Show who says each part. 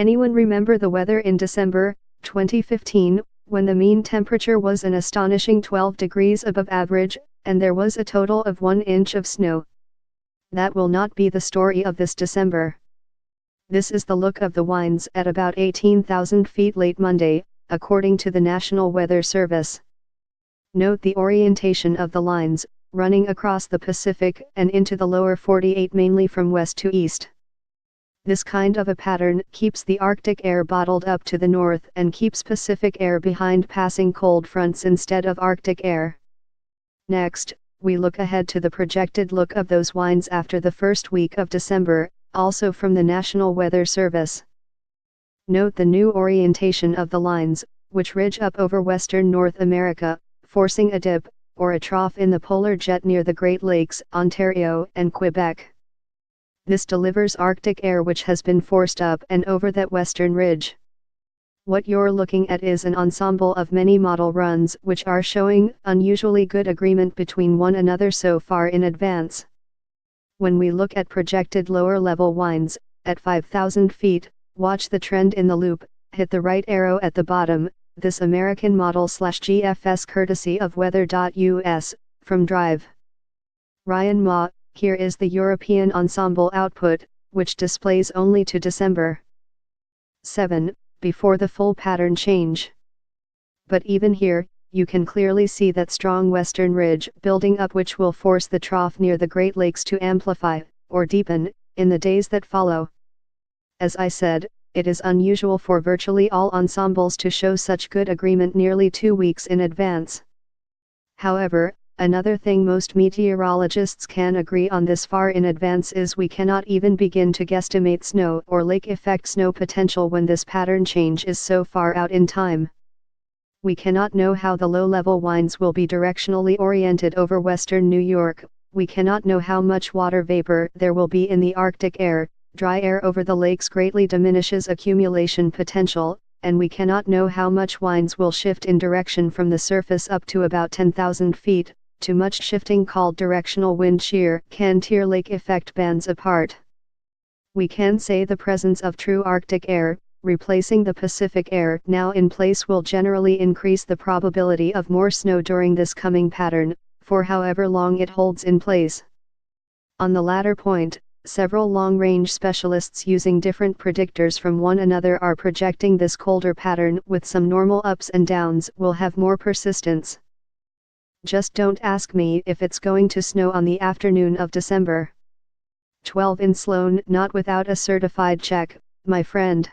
Speaker 1: Anyone remember the weather in December 2015, when the mean temperature was an astonishing 12 degrees above average, and there was a total of 1 inch of snow? That will not be the story of this December. This is the look of the winds at about 18,000 feet late Monday, according to the National Weather Service. Note the orientation of the lines, running across the Pacific and into the lower 48 mainly from west to east. This kind of a pattern keeps the Arctic air bottled up to the north and keeps Pacific air behind passing cold fronts instead of Arctic air. Next, we look ahead to the projected look of those winds after the first week of December, also from the National Weather Service. Note the new orientation of the lines, which ridge up over western North America, forcing a dip, or a trough in the polar jet near the Great Lakes, Ontario and Quebec. This delivers Arctic air which has been forced up and over that western ridge. What you're looking at is an ensemble of many model runs which are showing unusually good agreement between one another so far in advance. When we look at projected lower level winds, at 5,000 feet, watch the trend in the loop, hit the right arrow at the bottom. This American model/GFS courtesy of weather.us, from Drive. Ryan Ma. Here is the European ensemble output, which displays only to December 7, before the full pattern change. But even here, you can clearly see that strong western ridge building up which will force the trough near the Great Lakes to amplify, or deepen, in the days that follow. As I said, it is unusual for virtually all ensembles to show such good agreement nearly 2 weeks in advance. However, another thing most meteorologists can agree on this far in advance is we cannot even begin to guesstimate snow or lake effect snow potential when this pattern change is so far out in time. We cannot know how the low-level winds will be directionally oriented over western New York, we cannot know how much water vapor there will be in the Arctic air. Dry air over the lakes greatly diminishes accumulation potential, and we cannot know how much winds will shift in direction from the surface up to about 10,000 feet. Too much shifting, called directional wind shear, can tear lake effect bands apart. We can say the presence of true Arctic air, replacing the Pacific air now in place, will generally increase the probability of more snow during this coming pattern, for however long it holds in place. On the latter point, several long-range specialists using different predictors from one another are projecting this colder pattern with some normal ups and downs will have more persistence. Just don't ask me if it's going to snow on the afternoon of December 12 in Sloan, not without a certified check, my friend.